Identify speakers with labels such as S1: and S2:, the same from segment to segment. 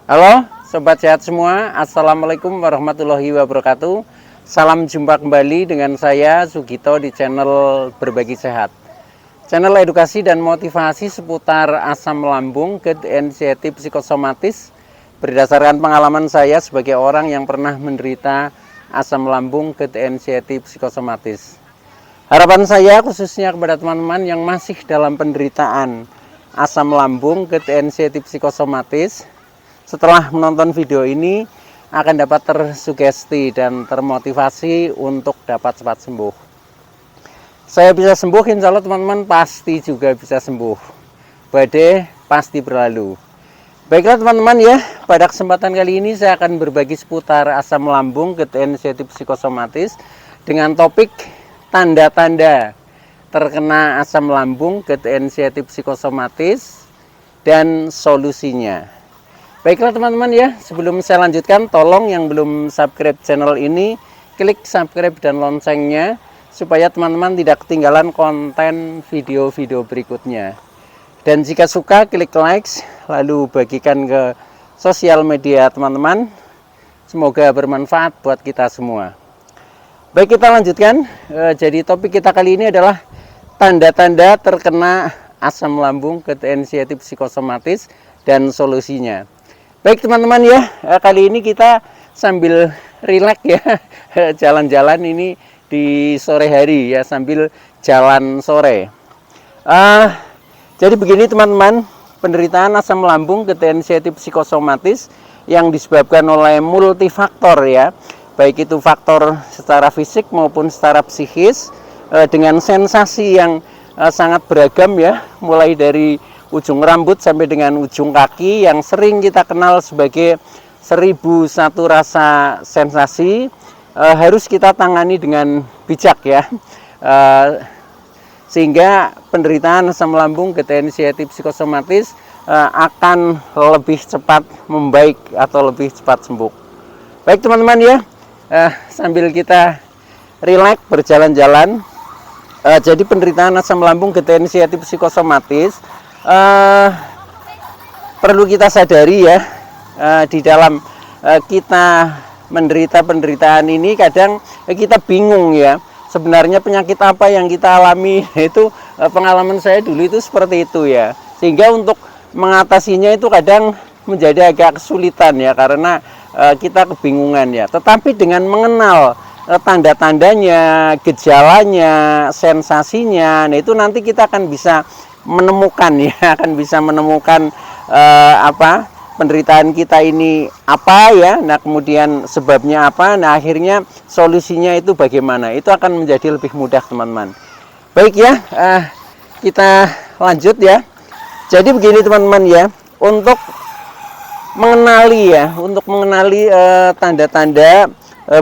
S1: Halo Sobat Sehat semua, Assalamualaikum warahmatullahi wabarakatuh. Salam jumpa kembali dengan saya Sugito di channel Berbagi Sehat, channel edukasi dan motivasi seputar asam lambung, GERD, anxiety, psikosomatis, berdasarkan pengalaman saya sebagai orang yang pernah menderita asam lambung, GERD, anxiety, psikosomatis. Harapan saya khususnya kepada teman-teman yang masih dalam penderitaan asam lambung, GERD, anxiety, psikosomatis, setelah menonton video ini akan dapat tersugesti dan termotivasi untuk dapat cepat sembuh. Saya bisa sembuh, insya Allah teman-teman pasti juga bisa sembuh. Badai pasti berlalu. Baiklah teman-teman ya, pada kesempatan kali ini saya akan berbagi seputar asam lambung, GERD, anxiety, psikosomatis dengan topik tanda-tanda terkena asam lambung, GERD, anxiety, psikosomatis dan solusinya. Baiklah teman-teman ya, sebelum saya lanjutkan, tolong yang belum subscribe channel ini, klik subscribe dan loncengnya, supaya teman-teman tidak ketinggalan konten video-video berikutnya. Dan jika suka, klik likes, lalu bagikan ke sosial media teman-teman. Semoga bermanfaat buat kita semua. Baik, kita lanjutkan. Jadi topik kita kali ini adalah tanda-tanda terkena asam lambung, GERD, anxiety, psikosomatis dan solusinya. Baik teman-teman ya, kali ini kita sambil rileks ya, jalan-jalan ini di sore hari ya, sambil jalan sore. Jadi begini teman-teman, penderitaan asam lambung, GERD, anxiety, psikosomatis yang disebabkan oleh multifaktor ya, baik itu faktor secara fisik maupun secara psikis, dengan sensasi yang sangat beragam ya, mulai dari ujung rambut sampai dengan ujung kaki yang sering kita kenal sebagai 1001 rasa sensasi, harus kita tangani dengan bijak ya, sehingga penderitaan asam lambung, GERD, anxiety, psikosomatis akan lebih cepat membaik atau lebih cepat sembuh. Baik teman-teman ya, sambil kita rileks berjalan-jalan, jadi penderitaan asam lambung, GERD, anxiety, psikosomatis perlu kita sadari ya, di dalam kita menderita penderitaan ini kadang kita bingung ya, sebenarnya penyakit apa yang kita alami. Itu pengalaman saya dulu itu seperti itu ya, sehingga untuk mengatasinya itu kadang menjadi agak kesulitan ya, karena kita kebingungan ya. Tetapi dengan mengenal tanda-tandanya, gejalanya, sensasinya, nah itu nanti kita akan bisa menemukan ya, akan bisa menemukan penderitaan kita ini apa ya, nah kemudian sebabnya apa, nah akhirnya solusinya itu bagaimana, itu akan menjadi lebih mudah teman-teman. Baik ya, kita lanjut ya. Jadi begini teman-teman ya, untuk mengenali tanda-tanda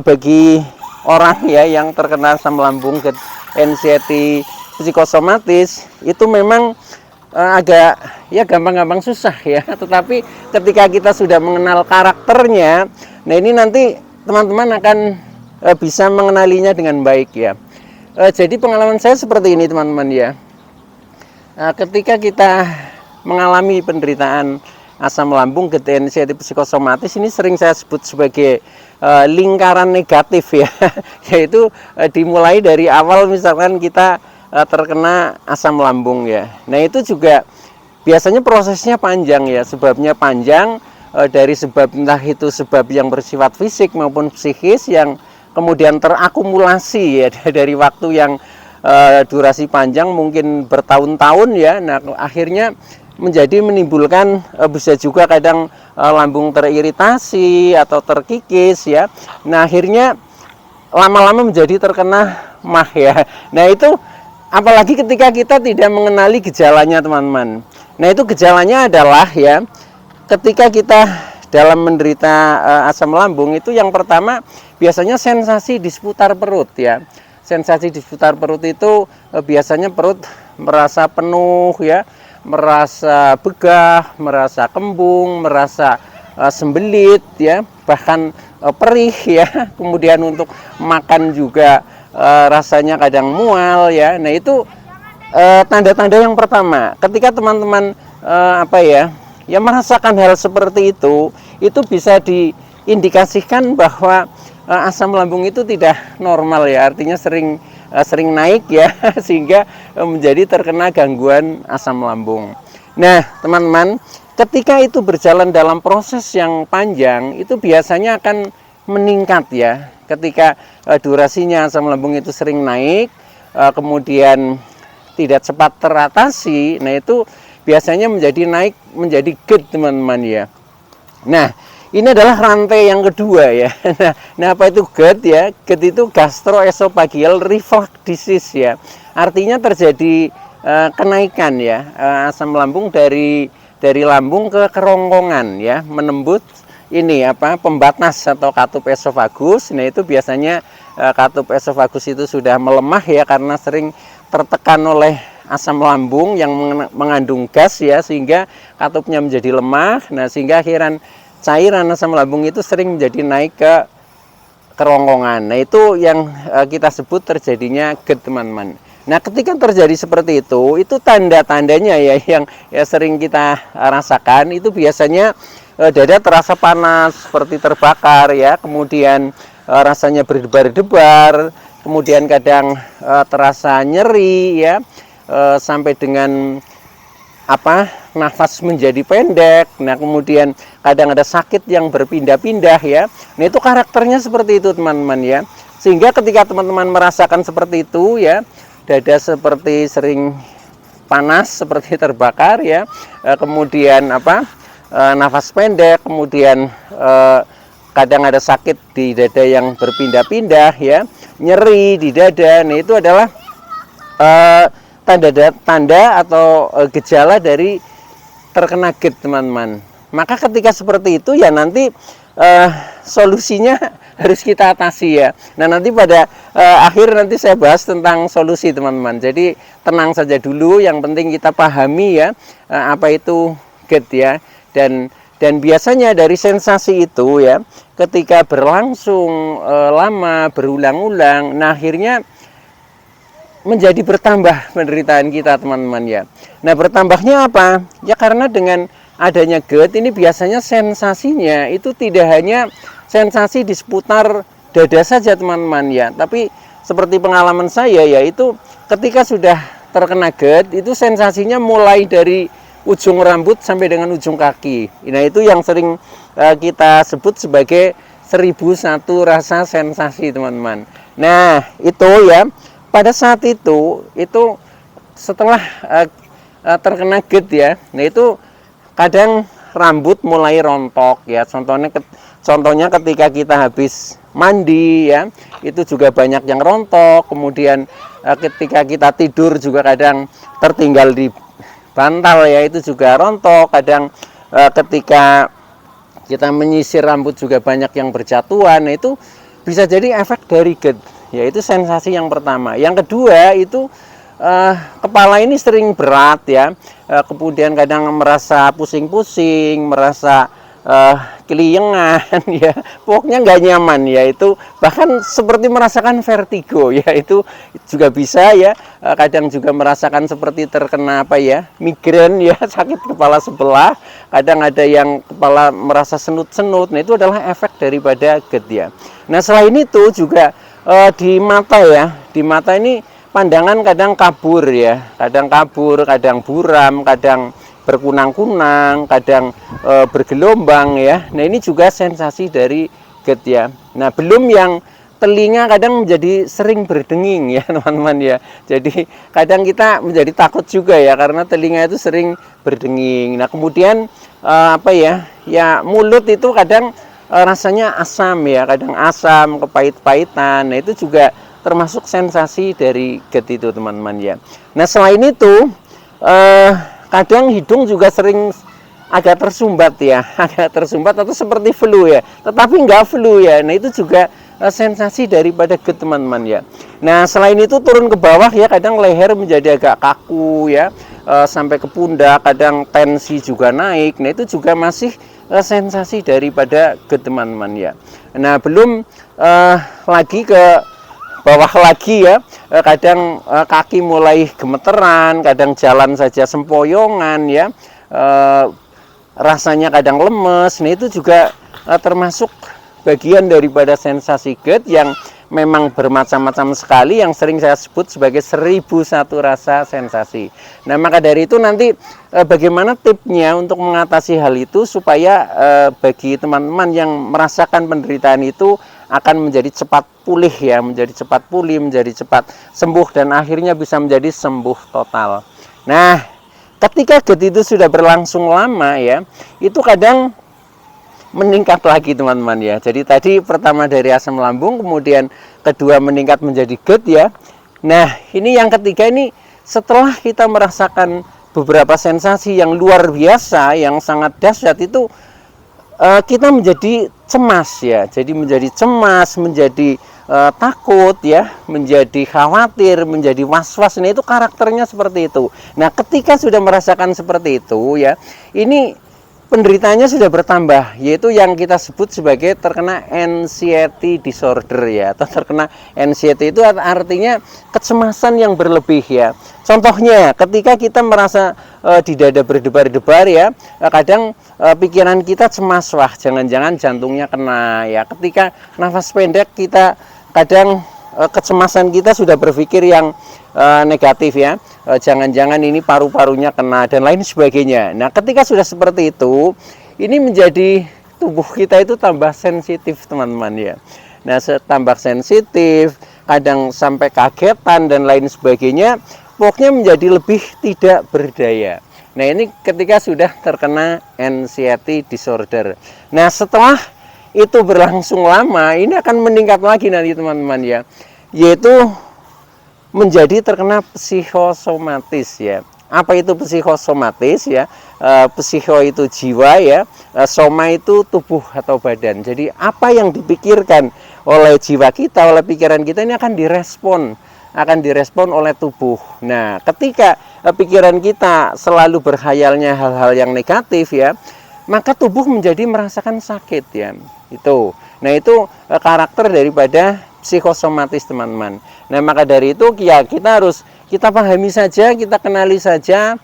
S1: bagi orang ya yang terkena asam lambung, GERD, anxiety, psikosomatis, itu memang agak ya gampang-gampang susah ya, tetapi ketika kita sudah mengenal karakternya, nah ini nanti teman-teman akan bisa mengenalinya dengan baik ya. Jadi pengalaman saya seperti ini teman-teman ya, ketika kita mengalami penderitaan asam lambung, GERD, anxiety, psikosomatis, ini sering saya sebut sebagai lingkaran negatif ya, yaitu dimulai dari awal misalkan kita terkena asam lambung ya. Nah itu juga biasanya prosesnya panjang ya, sebabnya panjang, dari sebab entah itu sebab yang bersifat fisik maupun psikis yang kemudian terakumulasi ya dari waktu yang durasi panjang mungkin bertahun-tahun ya. Nah akhirnya menimbulkan bisa juga kadang lambung teriritasi atau terkikis ya. Nah akhirnya lama-lama menjadi terkena MAH ya. Nah itu apalagi ketika kita tidak mengenali gejalanya teman-teman. Nah itu gejalanya adalah ya, ketika kita dalam menderita asam lambung itu yang pertama biasanya sensasi di seputar perut ya. Sensasi di seputar perut itu biasanya perut merasa penuh ya, merasa begah, merasa kembung, merasa sembelit ya, bahkan perih ya. Kemudian untuk makan juga rasanya kadang mual ya. Nah itu tanda-tanda yang pertama ketika teman-teman ya merasakan hal seperti itu bisa diindikasikan bahwa asam lambung itu tidak normal ya, artinya sering naik ya, sehingga menjadi terkena gangguan asam lambung. Nah, teman-teman, ketika itu berjalan dalam proses yang panjang, itu biasanya akan meningkat ya. Ketika durasinya asam lambung itu sering naik, kemudian tidak cepat teratasi, nah itu biasanya menjadi GERD, teman-teman ya. Nah, ini adalah rantai yang kedua ya. Nah, apa itu GERD ya? GERD itu gastroesophageal reflux disease ya. Artinya terjadi kenaikan ya, asam lambung dari lambung ke kerongkongan ya, menembus ini pembatas atau katup esofagus. Nah, itu biasanya katup esofagus itu sudah melemah ya, karena sering tertekan oleh asam lambung yang mengandung gas ya, sehingga katupnya menjadi lemah. Nah, sehingga cairan asam lambung itu sering menjadi naik ke kerongkongan. Nah, itu yang kita sebut terjadinya GERD, teman-teman. Nah, ketika terjadi seperti itu tanda-tandanya ya yang sering kita rasakan itu biasanya dada terasa panas seperti terbakar ya, kemudian rasanya berdebar-debar, kemudian kadang terasa nyeri ya, sampai dengan nafas menjadi pendek. Nah, kemudian kadang ada sakit yang berpindah-pindah ya. Nah, itu karakternya seperti itu, teman-teman ya. Sehingga ketika teman-teman merasakan seperti itu ya, dada seperti sering panas, seperti terbakar ya, kemudian nafas pendek, kemudian kadang ada sakit di dada yang berpindah-pindah ya, nyeri di dada. Nah, itu adalah tanda atau gejala dari terkena GERD, teman-teman. Maka ketika seperti itu ya nanti solusinya harus kita atasi ya. Nah, nanti pada akhir nanti saya bahas tentang solusi, teman-teman. Jadi tenang saja dulu, yang penting kita pahami ya apa itu GERD ya. Dan biasanya dari sensasi itu ya, ketika berlangsung lama, berulang-ulang, nah akhirnya menjadi bertambah penderitaan kita, teman-teman ya. Nah, bertambahnya apa? Ya karena dengan adanya GERD ini biasanya sensasinya itu tidak hanya sensasi di seputar dada saja, teman-teman ya. Tapi seperti pengalaman saya ya, itu ketika sudah terkena GERD itu sensasinya mulai dari ujung rambut sampai dengan ujung kaki. Nah, itu yang sering kita sebut sebagai 1001 rasa sensasi, teman-teman. Nah, itu ya. Pada saat itu setelah terkena GERD ya, nah itu kadang rambut mulai rontok ya. Contohnya ketika kita habis mandi ya, itu juga banyak yang rontok. Kemudian ketika kita tidur juga kadang tertinggal di bantal ya, itu juga rontok. Kadang ketika kita menyisir rambut juga banyak yang berjatuhan. Nah, itu bisa jadi efek dari GERD. Yaitu sensasi yang pertama. Yang kedua itu kepala ini sering berat ya, kemudian kadang merasa pusing-pusing, merasa keliengan ya, pokoknya nggak nyaman ya, itu bahkan seperti merasakan vertigo ya, itu juga bisa ya. Kadang juga merasakan seperti terkena migrain ya, sakit kepala sebelah, kadang ada yang kepala merasa senut-senut. Nah, itu adalah efek daripada GERD ya. Nah, selain itu juga di mata ya, di mata ini pandangan kadang kabur ya, kadang buram, kadang berkunang-kunang, kadang bergelombang ya. Nah, ini juga sensasi dari GERD ya. Nah, belum yang telinga kadang menjadi sering berdenging ya, teman-teman ya. Jadi kadang kita menjadi takut juga ya, karena telinga itu sering berdenging. Nah, kemudian mulut itu kadang rasanya asam ya, kadang asam, kepahit-pahitan. Nah, itu juga termasuk sensasi dari GERD itu, teman-teman ya. Nah, selain itu kadang hidung juga sering agak tersumbat ya, agak tersumbat atau seperti flu ya, tetapi enggak flu ya. Nah, itu juga sensasi daripada GERD, teman-teman ya. Nah, selain itu turun ke bawah ya, kadang leher menjadi agak kaku ya, sampai ke pundak, kadang tensi juga naik. Nah, itu juga masih sensasi daripada GERD, teman-teman ya. Nah, belum lagi ke bawah lagi ya, kadang kaki mulai gemeteran, kadang jalan saja sempoyongan ya, rasanya kadang lemes. Nah, itu juga termasuk bagian daripada sensasi GERD yang memang bermacam-macam sekali, yang sering saya sebut sebagai 1001 rasa sensasi. Nah, maka dari itu nanti bagaimana tipnya untuk mengatasi hal itu supaya bagi teman-teman yang merasakan penderitaan itu akan menjadi cepat pulih ya, menjadi cepat pulih, menjadi cepat sembuh, dan akhirnya bisa menjadi sembuh total. Nah, ketika GERD itu sudah berlangsung lama ya, itu kadang meningkat lagi teman-teman ya. Jadi tadi pertama dari asam lambung, kemudian kedua meningkat menjadi GERD ya. Nah, ini yang ketiga, ini setelah kita merasakan beberapa sensasi yang luar biasa, yang sangat dahsyat, itu kita menjadi cemas ya. Jadi menjadi cemas, menjadi takut ya, menjadi khawatir, menjadi was-was. Nah, itu karakternya seperti itu. Nah, ketika sudah merasakan seperti itu ya, ini penderitanya sudah bertambah, yaitu yang kita sebut sebagai terkena anxiety disorder ya, atau terkena anxiety itu artinya kecemasan yang berlebih ya. Contohnya ketika kita merasa di dada berdebar-debar ya, kadang pikiran kita cemas, wah jangan-jangan jantungnya kena ya. Ketika nafas pendek, kita kadang kecemasan kita sudah berpikir yang negatif ya, jangan-jangan ini paru-parunya kena dan lain sebagainya. Nah, ketika sudah seperti itu, ini menjadi tubuh kita itu tambah sensitif teman-teman ya. Nah, tambah sensitif, kadang sampai kagetan dan lain sebagainya, pokoknya menjadi lebih tidak berdaya. Nah, ini ketika sudah terkena anxiety disorder. Nah, setelah itu berlangsung lama, ini akan meningkat lagi nanti teman-teman ya, yaitu menjadi terkena psikosomatis ya. Apa itu psikosomatis ya? Psiko itu jiwa ya, soma itu tubuh atau badan. Jadi apa yang dipikirkan oleh jiwa kita, oleh pikiran kita, ini akan direspon oleh tubuh. Nah, ketika pikiran kita selalu berkhayalnya hal-hal yang negatif ya, maka tubuh menjadi merasakan sakit ya. Itu. Nah, itu karakter daripada psikosomatis teman-teman. Nah, maka dari itu ya kita pahami saja, kita kenali saja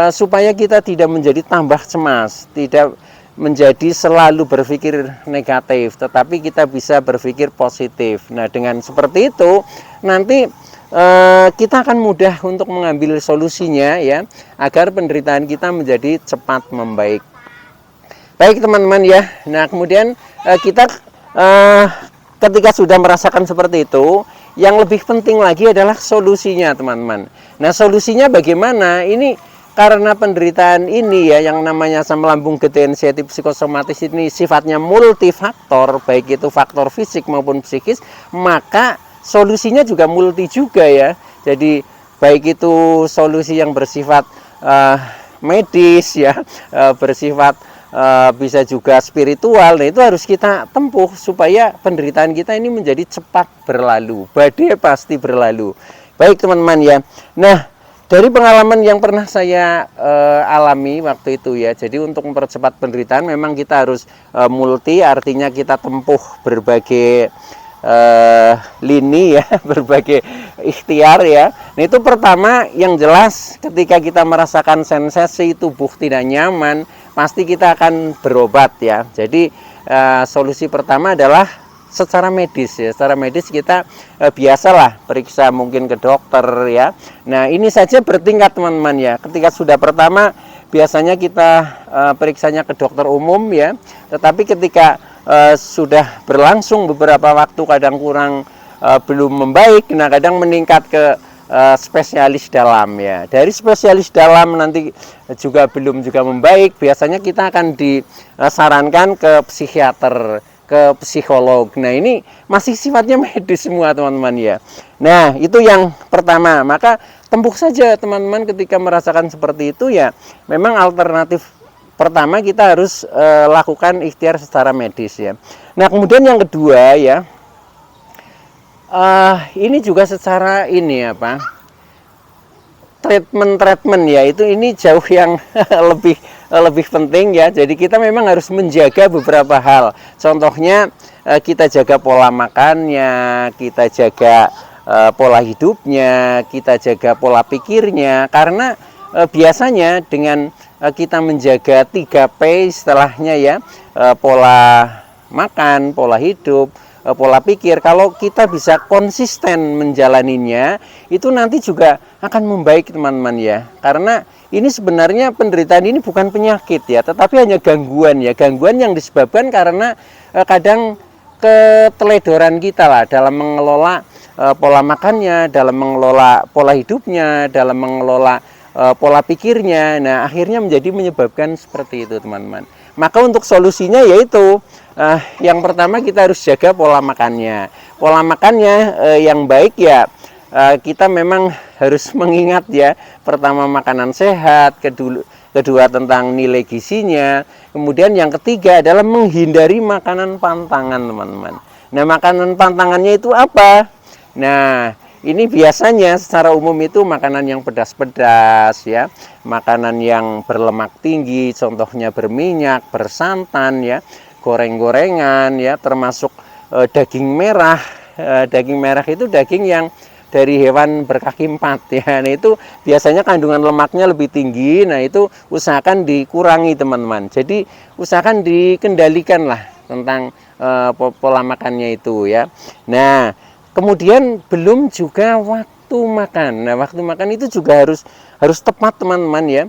S1: supaya kita tidak menjadi tambah cemas, tidak menjadi selalu berpikir negatif, tetapi kita bisa berpikir positif. Nah, dengan seperti itu nanti kita akan mudah untuk mengambil solusinya ya, agar penderitaan kita menjadi cepat membaik. Baik teman-teman ya. Nah, kemudian kita ketika sudah merasakan seperti itu, yang lebih penting lagi adalah solusinya teman-teman. Nah, solusinya bagaimana? Ini karena penderitaan ini ya, yang namanya asam lambung, GERD, anxiety, psikosomatis ini sifatnya multifaktor, baik itu faktor fisik maupun psikis, maka solusinya juga multi juga ya. Jadi baik itu solusi yang bersifat medis ya, bersifat bisa juga spiritual. Nah, itu harus kita tempuh supaya penderitaan kita ini menjadi cepat berlalu. Badai pasti berlalu. Baik teman-teman ya. Nah, dari pengalaman yang pernah saya alami waktu itu ya, jadi untuk mempercepat penderitaan memang kita harus multi, artinya kita tempuh berbagai lini ya, berbagai ikhtiar ya. Nah, itu pertama yang jelas, ketika kita merasakan sensasi tubuh tidak nyaman, pasti kita akan berobat ya. Jadi solusi pertama adalah secara medis ya. Secara medis kita biasalah periksa mungkin ke dokter ya. Nah, ini saja bertingkat teman-teman ya. Ketika sudah pertama biasanya kita periksanya ke dokter umum ya. Tetapi ketika sudah berlangsung beberapa waktu, kadang kurang belum membaik, nah kadang meningkat ke spesialis dalam ya. Dari spesialis dalam nanti juga belum juga membaik, biasanya kita akan disarankan ke psikiater, ke psikolog. Nah, ini masih sifatnya medis semua teman-teman ya. Nah, itu yang pertama. Maka tempuh saja teman-teman ketika merasakan seperti itu ya. Memang alternatif pertama kita harus lakukan ikhtiar secara medis ya. Nah, kemudian yang kedua ya, ini juga secara ini apa, treatment ya, itu ini jauh yang lebih penting ya. Jadi kita memang harus menjaga beberapa hal. Contohnya kita jaga pola makannya, kita jaga pola hidupnya, kita jaga pola pikirnya, karena biasanya dengan kita menjaga 3P istilahnya ya, pola makan, pola hidup, pola pikir. Kalau kita bisa konsisten menjalaninya, itu nanti juga akan membaik teman-teman ya. Karena ini sebenarnya penderitaan ini bukan penyakit ya, tetapi hanya gangguan ya, gangguan yang disebabkan karena kadang keteledoran kita lah dalam mengelola pola makannya, dalam mengelola pola hidupnya, dalam mengelola pola pikirnya. Nah, akhirnya menyebabkan seperti itu teman-teman. Maka untuk solusinya yaitu yang pertama kita harus jaga pola makannya. Pola makannya yang baik ya, kita memang harus mengingat ya, pertama makanan sehat, kedua tentang nilai gizinya, kemudian yang ketiga adalah menghindari makanan pantangan teman-teman. Nah, makanan pantangannya itu apa? Nah, ini biasanya secara umum itu makanan yang pedas-pedas ya, makanan yang berlemak tinggi, contohnya berminyak, bersantan ya, goreng-gorengan ya, termasuk daging merah. Daging merah itu daging yang dari hewan berkaki 4 ya. Nah, itu biasanya kandungan lemaknya lebih tinggi. Nah, itu usahakan dikurangi teman-teman. Jadi usahakan dikendalikan lah tentang pola makannya itu ya. Nah, kemudian belum juga waktu makan. Nah, waktu makan itu juga harus tepat teman-teman ya.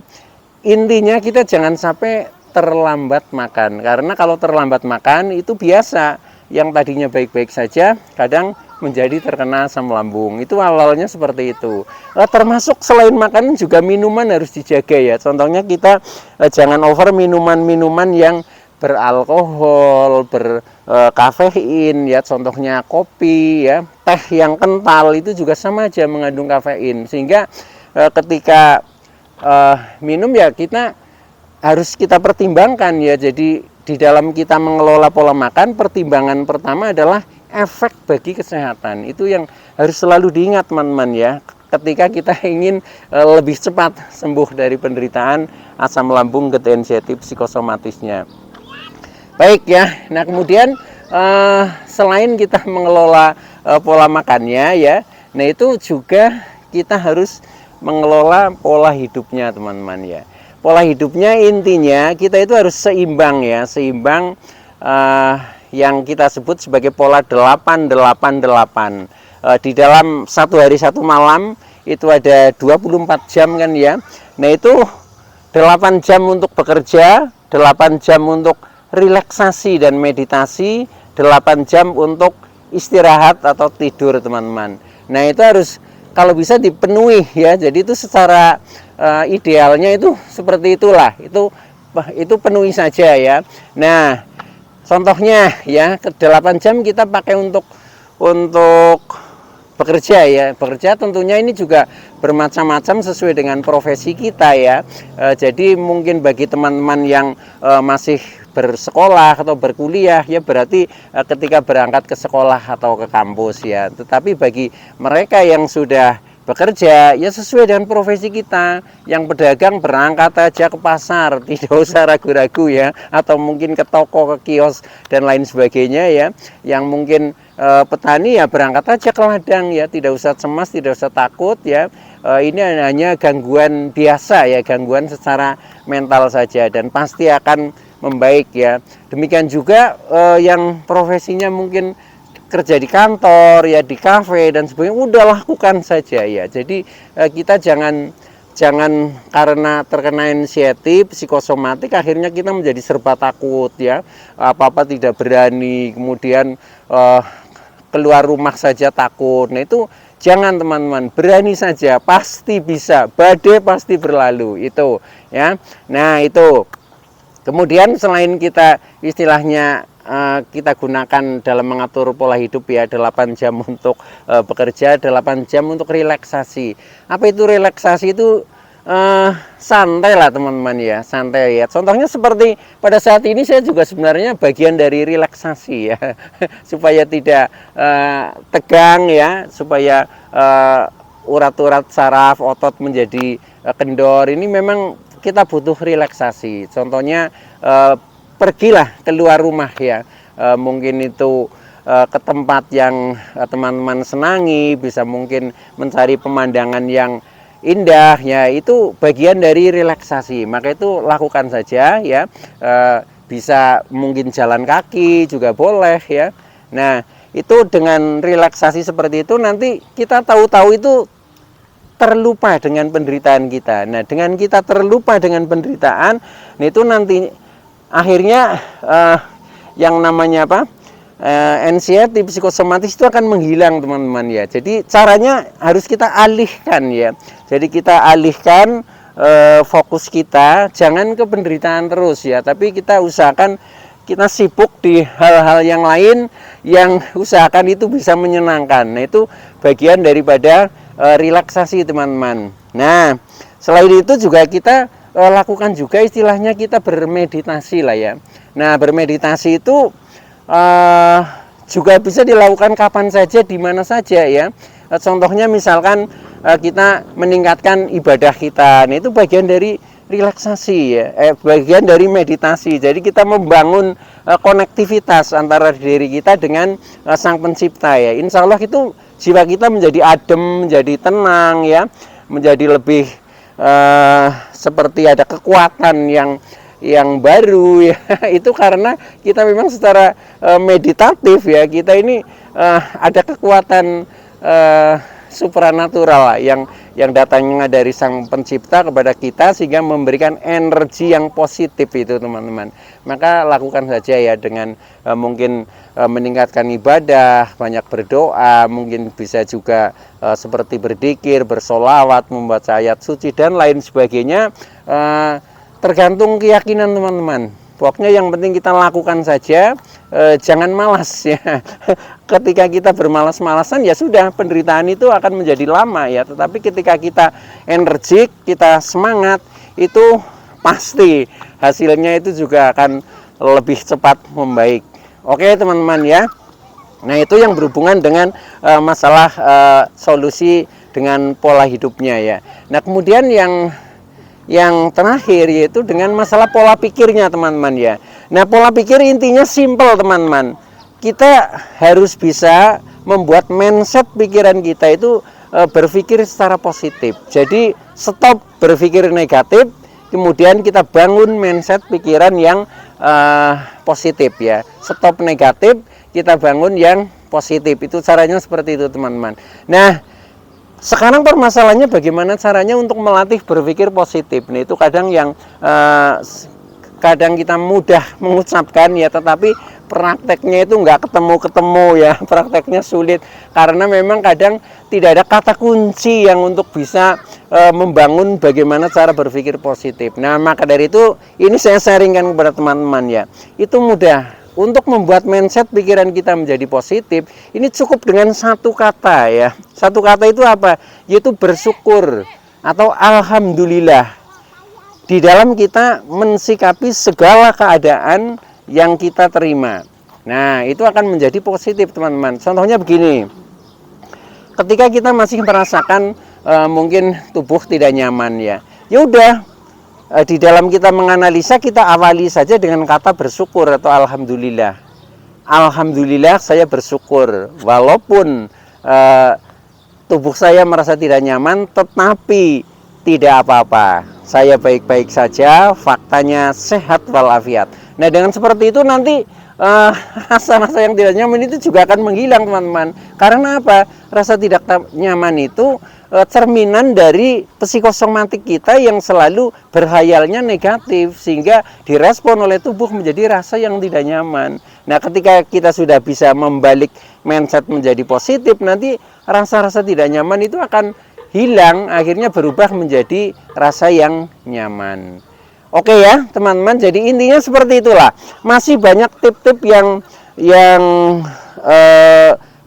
S1: Intinya kita jangan sampai terlambat makan. Karena kalau terlambat makan itu biasa, yang tadinya baik-baik saja kadang menjadi terkena asam lambung. Itu awalnya seperti itu. Termasuk selain makanan juga minuman harus dijaga ya. Contohnya kita jangan over minuman-minuman yang beralkohol, berkafein ya, contohnya kopi ya, teh yang kental itu juga sama aja mengandung kafein. Sehingga ketika minum ya kita harus kita pertimbangkan ya. Jadi di dalam kita mengelola pola makan, pertimbangan pertama adalah efek bagi kesehatan. Itu yang harus selalu diingat teman-teman ya, ketika kita ingin lebih cepat sembuh dari penderitaan asam lambung generatif psikosomatisnya. Baik ya, nah kemudian selain kita mengelola pola makannya ya, nah itu juga kita harus mengelola pola hidupnya teman-teman ya. Pola hidupnya intinya kita itu harus seimbang ya, seimbang yang kita sebut sebagai pola 8-8-8. Di dalam satu hari satu malam itu ada 24 jam kan ya. Nah itu 8 jam untuk bekerja, 8 jam untuk relaksasi dan meditasi, 8 jam untuk istirahat atau tidur teman-teman. Nah itu harus kalau bisa dipenuhi ya. Jadi itu secara idealnya itu seperti itulah. Itu penuhi saja ya. Nah contohnya ya, ke 8 jam kita pakai untuk bekerja ya. Bekerja tentunya ini juga bermacam-macam sesuai dengan profesi kita ya. Jadi mungkin bagi teman-teman yang masih bersekolah atau berkuliah ya, berarti ketika berangkat ke sekolah atau ke kampus ya. Tetapi bagi mereka yang sudah bekerja ya sesuai dengan profesi kita. Yang pedagang berangkat aja ke pasar, tidak usah ragu-ragu ya, atau mungkin ke toko, ke kios dan lain sebagainya ya. Yang mungkin petani ya berangkat aja ke ladang ya, tidak usah cemas, tidak usah takut ya. Ini hanya gangguan biasa ya, gangguan secara mental saja dan pasti akan membaik ya. Demikian juga yang profesinya mungkin kerja di kantor ya, di kafe dan sebagainya, udah lakukan saja ya. Jadi kita jangan karena terkena anxiety psikosomatik akhirnya kita menjadi serba takut ya, apa-apa tidak berani, kemudian keluar rumah saja takut. Nah itu jangan teman-teman, berani saja, pasti bisa, badai pasti berlalu itu ya. Nah itu kemudian selain kita istilahnya kita gunakan dalam mengatur pola hidup ya, 8 jam untuk bekerja, 8 jam untuk relaksasi. Apa itu relaksasi? Itu santai lah teman-teman ya, santai ya. Contohnya seperti pada saat ini saya juga sebenarnya bagian dari relaksasi ya, supaya tidak tegang ya, supaya urat-urat saraf otot menjadi kendor. Ini memang kita butuh relaksasi. Contohnya pergilah keluar rumah ya, mungkin itu ke tempat yang teman-teman senangi, bisa mungkin mencari pemandangan yang indah ya, itu bagian dari relaksasi. Maka itu lakukan saja ya. Bisa mungkin jalan kaki juga boleh ya. Nah, itu dengan relaksasi seperti itu nanti kita tahu-tahu itu terlupa dengan penderitaan kita. Nah, dengan kita terlupa dengan penderitaan, nah itu nanti akhirnya yang namanya apa? Anxiety psikosomatis itu akan menghilang, teman-teman ya. Jadi caranya harus kita alihkan ya. Jadi kita alihkan fokus kita jangan ke penderitaan terus ya, tapi kita usahakan kita sibuk di hal-hal yang lain yang usahakan itu bisa menyenangkan. Nah, itu bagian daripada relaksasi, teman-teman. Nah, selain itu juga kita lakukan juga istilahnya kita bermeditasi lah ya. Nah, bermeditasi itu juga bisa dilakukan kapan saja, di mana saja ya. Contohnya misalkan kita meningkatkan ibadah kita, nah itu bagian dari relaksasi ya, bagian dari meditasi. Jadi kita membangun konektivitas antara diri kita dengan Sang Pencipta ya. Insya Allah itu jiwa kita menjadi adem, menjadi tenang ya, menjadi lebih seperti ada kekuatan yang baru ya. Itu karena kita memang secara meditatif ya, kita ini ada kekuatan supranatural lah, yang datangnya dari Sang Pencipta kepada kita sehingga memberikan energi yang positif itu, teman-teman. Maka lakukan saja ya dengan mungkin meningkatkan ibadah, banyak berdoa, mungkin bisa juga seperti berzikir, bersolawat, membaca ayat suci dan lain sebagainya. Tergantung keyakinan, teman-teman. Pokoknya yang penting kita lakukan saja, jangan malas ya. Ketika kita bermalas-malasan ya sudah, penderitaan itu akan menjadi lama ya. Tetapi ketika kita energik, kita semangat, itu pasti hasilnya itu juga akan lebih cepat membaik. Oke, teman-teman ya. Nah, itu yang berhubungan dengan masalah solusi dengan pola hidupnya ya. Nah, kemudian yang terakhir yaitu dengan masalah pola pikirnya, teman-teman ya. Nah, pola pikir intinya simpel, teman-teman. Kita harus bisa membuat mindset pikiran kita itu berpikir secara positif. Jadi stop berpikir negatif, kemudian kita bangun mindset pikiran yang positif ya. Stop negatif, kita bangun yang positif. Itu caranya seperti itu, teman-teman. Nah, sekarang permasalahannya bagaimana caranya untuk melatih berpikir positif. Nah, itu kadang yang kadang kita mudah mengucapkan ya, tetapi prakteknya itu nggak ketemu ya. Prakteknya sulit karena memang kadang tidak ada kata kunci yang untuk bisa membangun bagaimana cara berpikir positif. Nah, maka dari itu ini saya sharingkan kepada teman-teman ya. Itu mudah. Untuk membuat mindset pikiran kita menjadi positif, ini cukup dengan satu kata ya. Satu kata itu apa? Yaitu bersyukur atau alhamdulillah. Di dalam kita mensikapi segala keadaan yang kita terima. Nah, itu akan menjadi positif, teman-teman. Contohnya begini. Ketika kita masih merasakan mungkin tubuh tidak nyaman ya. Ya udah, di dalam kita menganalisa, kita awali saja dengan kata bersyukur atau alhamdulillah. Alhamdulillah saya bersyukur walaupun tubuh saya merasa tidak nyaman, tetapi tidak apa-apa, saya baik-baik saja, faktanya sehat walafiat. Nah, dengan seperti itu nanti rasa-rasa yang tidak nyaman itu juga akan menghilang, teman-teman. Karena apa? Rasa tidak nyaman itu cerminan dari psikosomatik kita yang selalu berhayalnya negatif, sehingga direspon oleh tubuh menjadi rasa yang tidak nyaman. Nah, ketika kita sudah bisa membalik mindset menjadi positif, nanti rasa-rasa tidak nyaman itu akan hilang, akhirnya berubah menjadi rasa yang nyaman. Oke ya, teman-teman. Jadi intinya seperti itulah. Masih banyak tip-tip yang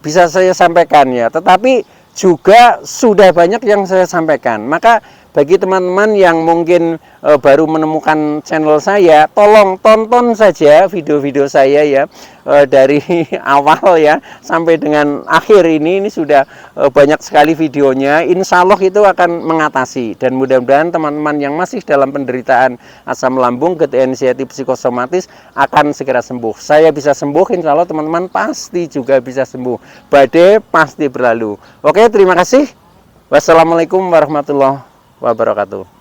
S1: bisa saya sampaikan ya, tetapi juga sudah banyak yang saya sampaikan. Maka bagi teman-teman yang mungkin baru menemukan channel saya, tolong tonton saja video-video saya ya, dari awal ya sampai dengan akhir ini sudah banyak sekali videonya. Insya Allah itu akan mengatasi, dan mudah-mudahan teman-teman yang masih dalam penderitaan asam lambung, GERD, anxiety psikosomatis akan segera sembuh. Saya bisa sembuh, insya Allah teman-teman pasti juga bisa sembuh. Badai pasti berlalu. Oke, terima kasih. Wassalamualaikum warahmatullahi wabarakatuh. wabarakatuh.